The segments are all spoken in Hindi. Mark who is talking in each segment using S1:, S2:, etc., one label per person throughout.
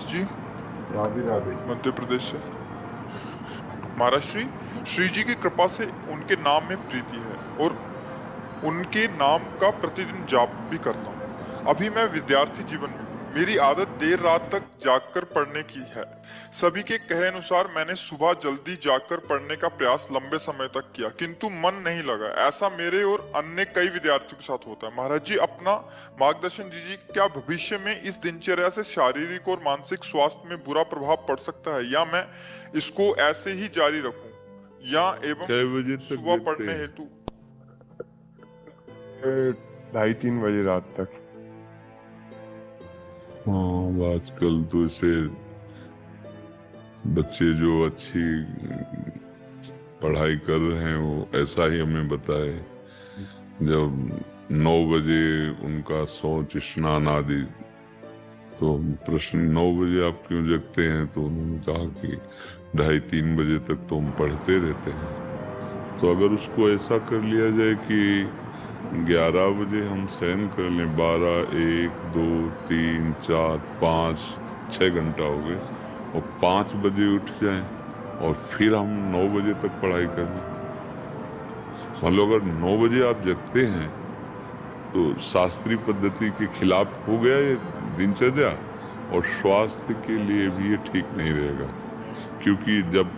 S1: जी।
S2: राधे राधे।
S1: मध्य प्रदेश से। महाराज श्री जी की कृपा से उनके नाम में प्रीति है और उनके नाम का प्रतिदिन जाप भी करता हूँ। अभी मैं विद्यार्थी जीवन में हूँ। मेरी आदत देर रात तक जागकर पढ़ने की है। सभी के कहे अनुसार मैंने सुबह जल्दी जागकर पढ़ने का प्रयास लंबे समय तक किया, किंतु मन नहीं लगा। ऐसा मेरे और अन्य कई विद्यार्थियों के साथ होता है। महाराज जी, अपना मार्गदर्शन दीजिए। क्या भविष्य में इस दिनचर्या से शारीरिक और मानसिक स्वास्थ्य में बुरा प्रभाव पड़ सकता है, या मैं इसको ऐसे ही जारी रखूं, या एवं
S2: कै बजे तक
S1: सुबह
S2: जगते
S1: पढ़ने
S2: हैं?
S1: हेतु?
S2: 2:30-3 बजे रात तक।
S3: हाँ, आजकल तो इसे बच्चे जो अच्छी पढ़ाई कर रहे हैं वो ऐसा ही हमें बताए। जब 9 बजे उनका शौच स्नान आदि, तो प्रश्न 9 बजे आप क्यों जगते हैं, तो उन्होंने कहा कि 2:30-3 बजे तक तो हम पढ़ते रहते हैं। तो अगर उसको ऐसा कर लिया जाए कि 11 बजे हम शयन कर लें, 12, 1, 2, 3, 4, 5, 6 घंटा हो गए, और 5 बजे उठ जाएं और फिर हम 9 बजे तक पढ़ाई कर लें। मान लो अगर 9 बजे आप जगते हैं तो शास्त्रीय पद्धति के खिलाफ हो गया ये दिनचर्या, और स्वास्थ्य के लिए भी ये ठीक नहीं रहेगा। क्योंकि जब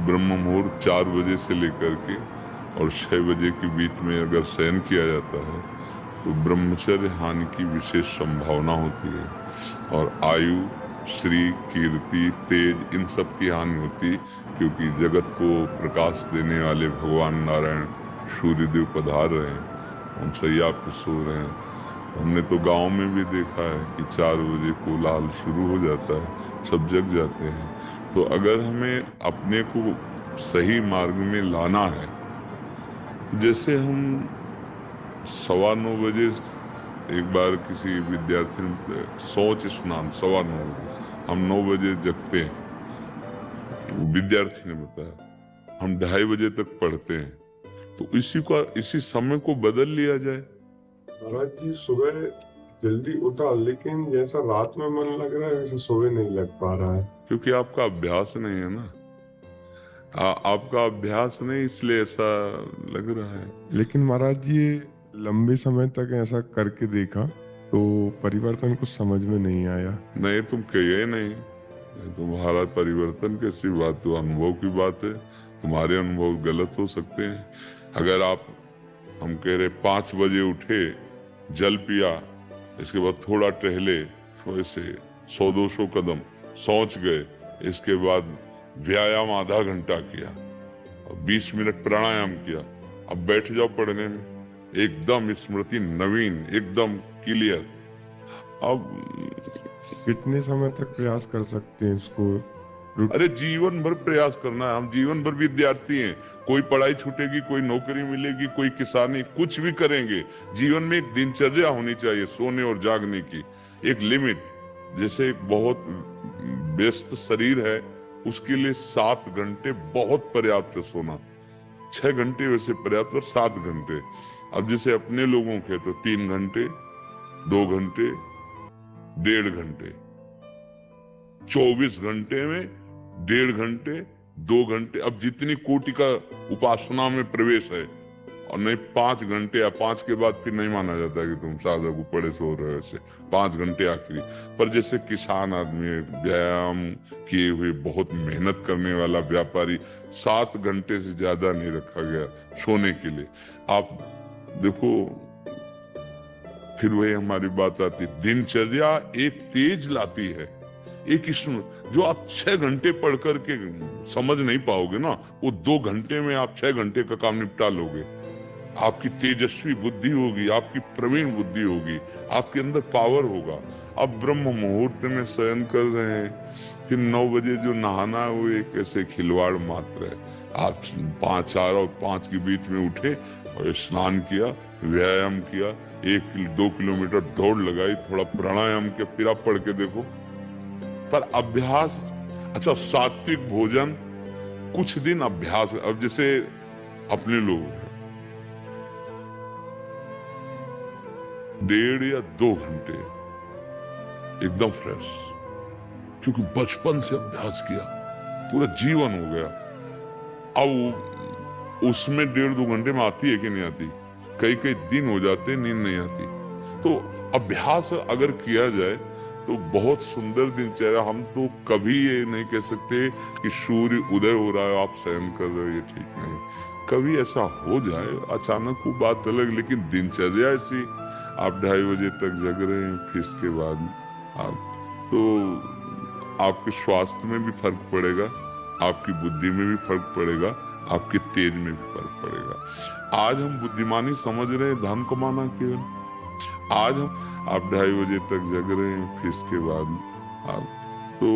S3: ब्रह्म मुहूर्त 4 बजे से लेकर के और 6 बजे के बीच में अगर शयन किया जाता है तो ब्रह्मचर्य हानि की विशेष संभावना होती है, और आयु, श्री, कीर्ति, तेज, इन सब की हानि होती, क्योंकि जगत को प्रकाश देने वाले भगवान नारायण सूर्यदेव पधार रहे हैं, हम सैया पे सो रहे हैं। हमने तो गांव में भी देखा है कि 4 बजे कोलाहल शुरू हो जाता है, सब जग जाते हैं। तो अगर हमें अपने को सही मार्ग में लाना है, जैसे हम 9:15 बजे, एक बार किसी विद्यार्थी ने शौच स्नान 9:15 बजे, हम 9 बजे जगते हैं, वो विद्यार्थी ने बताया, हम 2:30 बजे तक पढ़ते हैं, तो इसी समय को बदल लिया जाए।
S2: महाराज जी, सुबह जल्दी उठा, लेकिन जैसा रात में मन लग रहा है वैसे सुबह नहीं लग पा रहा है।
S3: क्योंकि आपका अभ्यास नहीं है ना। आपका अभ्यास नहीं, इसलिए ऐसा लग रहा है।
S2: लेकिन महाराज जी, ये लंबे समय तक ऐसा करके देखा तो परिवर्तन कुछ समझ में नहीं आया।
S3: नहीं, तुम कहिए नहीं, ये तुम्हारा परिवर्तन कैसी बात, तो अनुभव की बात है। तुम्हारे अनुभव गलत हो सकते हैं। अगर आप, हम कह रहे 5 बजे उठे, जल पिया, इसके बाद थोड़ा टहले, थोड़े से 100-200 कदम, सोच गए, इसके बाद व्यायाम आधा घंटा किया और 20 मिनट प्राणायाम किया, अब बैठ जाओ पढ़ने में, एकदम स्मृति नवीन, एकदम क्लियर। अब
S2: कितने समय तक प्रयास कर सकते हैं इसको?
S3: अरे जीवन भर प्रयास करना है, हम जीवन भर विद्यार्थी हैं। कोई पढ़ाई छूटेगी, कोई नौकरी मिलेगी, कोई किसानी, कुछ भी करेंगे, जीवन में एक दिनचर्या होनी चाहिए सोने और जागने की, एक लिमिट। जैसे एक बहुत व्यस्त शरीर है, उसके लिए 7 घंटे बहुत पर्याप्त है सोना। 6 घंटे वैसे पर्याप्त, और 7 घंटे। अब जैसे अपने लोगों के तो 3 घंटे, 2 घंटे, 1.5 घंटे, 24 घंटे में 1.5 घंटे, 2 घंटे। अब जितनी कोटि का उपासना में प्रवेश है, और नहीं 5 घंटे, या 5 के बाद फिर नहीं माना जाता कि तुम साधक को पड़े सो रहे हो, ऐसे 5 घंटे आखिरी। पर जैसे किसान आदमी, व्यायाम किए हुए, बहुत मेहनत करने वाला व्यापारी, 7 घंटे से ज्यादा नहीं रखा गया सोने के लिए। आप देखो, फिर वही हमारी बात आती, दिनचर्या एक तेज लाती है, एक इसमें जो आप 6 घंटे पढ़ करके समझ नहीं पाओगे ना, वो 2 घंटे में आप 6 घंटे का काम निपटा लोगे। आपकी तेजस्वी बुद्धि होगी, आपकी प्रवीण बुद्धि होगी, आपके अंदर पावर होगा। अब ब्रह्म मुहूर्त में शयन कर रहे हैं, फिर 9 बजे जो नहाना है वो एक ऐसे खिलवाड़ मात्र है। आप 5, 4 और 5 के बीच में उठे और स्नान किया, व्यायाम किया, 1-2 किलोमीटर दौड़ लगाई, थोड़ा प्राणायाम किया, फिर आप पढ़ के देखो। पर अभ्यास, अच्छा सात्विक भोजन, कुछ दिन अभ्यास। अब जैसे अपने लोग हैं, 1.5 या 2 घंटे एकदम फ्रेश, क्योंकि बचपन से अभ्यास किया, पूरा जीवन हो गया। अब उसमें 1.5-2 घंटे में आती है कि नहीं आती, कई कई दिन हो जाते नींद नहीं आती। तो अभ्यास अगर किया जाए तो बहुत सुंदर दिनचर्या। हम तो कभी ये नहीं कह सकते कि सूर्य उदय हो रहा है आप शयन कर रहे हो, ये ठीक नहीं। कभी ऐसा हो जाए अचानक, वो बात अलग, लेकिन दिनचर्या ऐसी, आप 2:30 बजे तक जग रहे हैं, फिर इसके बाद आप, तो आपके स्वास्थ्य में भी फर्क पड़ेगा, आपकी बुद्धि में भी फर्क पड़ेगा, आपके तेज में भी फर्क पड़ेगा। आज हम बुद्धिमानी समझ रहे हैं धन कमाना केवल। आज हम, आप 2:30 बजे तक जग रहे हैं, फिर इसके बाद आप, तो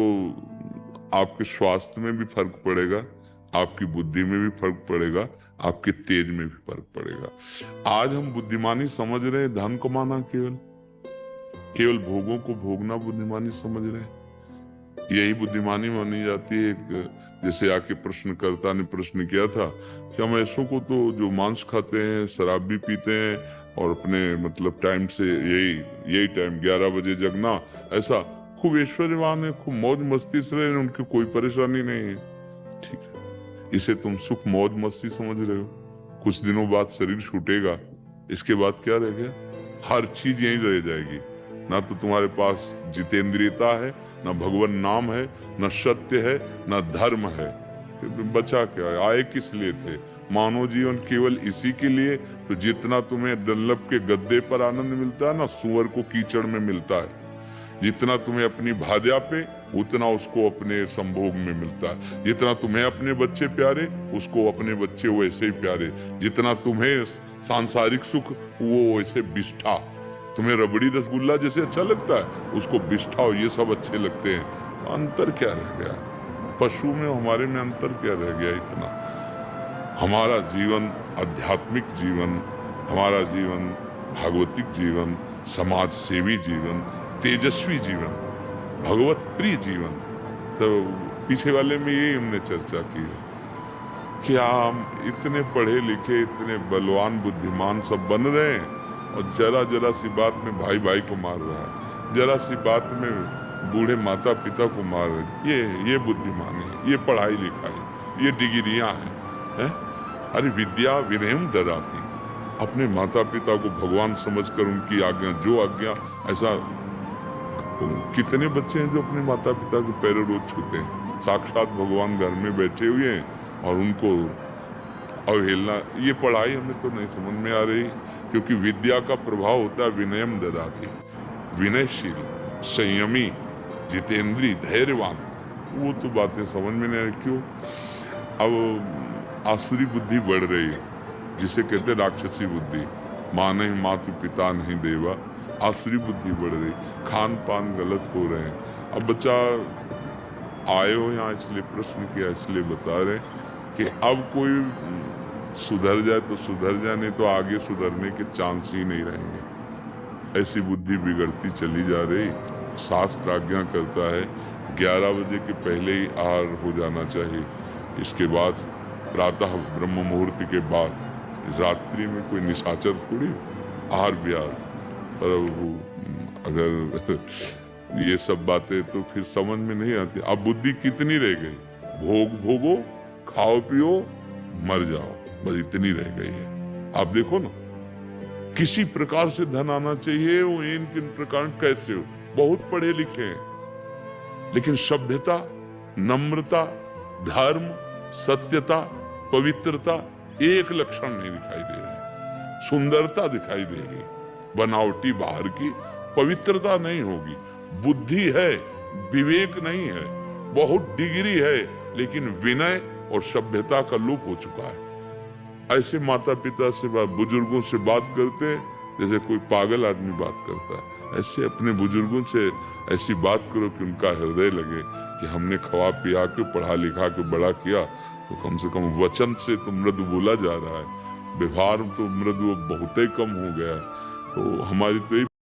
S3: आपके स्वास्थ्य में भी फर्क पड़ेगा, आपकी बुद्धि में भी फर्क पड़ेगा, आपके तेज में भी फर्क पड़ेगा। आज हम बुद्धिमानी समझ रहे हैं धन कमाना केवल भोगों को भोगना बुद्धिमानी समझ रहे हैं। यही बुद्धिमानी मानी जाती है। जैसे आके प्रश्नकर्ता ने प्रश्न किया था कि हम ऐसों को तो जो मांस खाते हैं, शराब भी पीते हैं और अपने मतलब टाइम से यही टाइम 11 बजे जगना, ऐसा खूब ऐश्वर्यवान है, खूब मौज मस्ती से रहे, उनकी कोई परेशानी नहीं है। ठीक है, इसे तुम सुख मौज मस्ती समझ रहे हो। कुछ दिनों बाद शरीर छूटेगा, इसके बाद क्या रह गया? हर चीज यहीं रह जाएगी। ना तो तुम्हारे पास जितेंद्रियता है, ना भगवान नाम है, ना सत्य है, ना धर्म है। बचा क्या? आए किस लिए थे? मानव जीवन केवल इसी के लिए। तो जितना तुम्हें डल्लभ के गद्दे पर आनंद मिलता है ना, सुअर को कीचड़ में मिलता है। जितना तुम्हें अपनी भार्या पे, उतना उसको अपने संभोग में मिलता है। जितना तुम्हें अपने बच्चे प्यारे, उसको अपने बच्चे वैसे ही प्यारे। जितना तुम्हें सांसारिक सुख, वो वैसे बिष्ठा। तुम्हें रबड़ी रसगुल्ला जैसे अच्छा लगता है, उसको बिष्ठा और ये सब अच्छे लगते हैं। अंतर क्या रह गया? पशु में हमारे में अंतर क्या रह गया इतना? हमारा जीवन आध्यात्मिक जीवन, हमारा जीवन भागवतिक जीवन, समाज सेवी जीवन, तेजस्वी जीवन, भगवत प्रिय जीवन। तो पीछे वाले में यही हमने चर्चा की है कि हम इतने पढ़े लिखे, इतने बलवान बुद्धिमान सब बन रहे हैं और जरा सी बात में भाई भाई को मार रहा है, जरा सी बात में बूढ़े माता पिता को मार रहे। ये बुद्धिमानी है, ये पढ़ाई लिखाई, ये डिग्रियां हैं। अरे विद्या विनयम ददाति। अपने माता पिता को भगवान समझकर उनकी आज्ञा, जो आज्ञा, ऐसा कितने बच्चे हैं जो अपने माता पिता के पैरों रोज छूते हैं। साक्षात भगवान घर में बैठे हुए हैं और उनको अवहेलना। ये पढ़ाई हमें तो नहीं समझ में आ रही, क्योंकि विद्या का प्रभाव होता है विनयम ददाति, विनयशील, संयमी, जितेंद्री, धैर्यवान। वो तो बातें समझ में नहीं आ रही। क्यों? अब आसुरी बुद्धि बढ़ रही है, जिसे कहते हैं राक्षसी बुद्धि। माँ नहीं मातु, पिता नहीं देवा। आसुरी बुद्धि बढ़ रही, खान पान गलत हो रहे हैं। अब बच्चा आए हो यहाँ इसलिए प्रश्न किया, इसलिए बता रहे कि अब कोई सुधर जाए तो सुधर जाए, नहीं तो आगे सुधरने के चांस ही नहीं रहेंगे। ऐसी बुद्धि बिगड़ती चली जा रही। शास्त्र आज्ञा करता है 11 बजे के पहले ही आहार हो जाना चाहिए। इसके बाद प्रातः ब्रह्म मुहूर्त के बाद, रात्रि में कोई निशाचर थोड़ी आहार विहार। पर अगर ये सब बातें तो फिर समझ में नहीं आती। अब बुद्धि कितनी रह गई? भोगो, खाओ पियो, मर जाओ, बस इतनी रह गई है। आप देखो ना, किसी प्रकार से धन आना चाहिए, वो इन किन प्रकार कैसे हो। बहुत पढ़े लिखे हैं, लेकिन सभ्यता, नम्रता, धर्म, सत्यता, पवित्रता एक लक्षण नहीं दिखाई दे रहे। सुंदरता दिखाई देगी, बनावटी बाहर की, पवित्रता नहीं होगी। बुद्धि है, विवेक नहीं है, बहुत डिग्री है, लेकिन विनय और सभ्यता का लोप हो चुका है। ऐसे माता पिता से बुजुर्गों से बात करते जैसे कोई पागल आदमी बात करता है। ऐसे अपने बुजुर्गों से ऐसी बात करो कि उनका हृदय लगे कि हमने खवा पिया के, पढ़ा लिखा के बड़ा किया। तो कम से कम वचन से तो मृदु बोला जा रहा है, व्यवहार तो मृदु बहुत ही कम हो गया। तो हमारी तो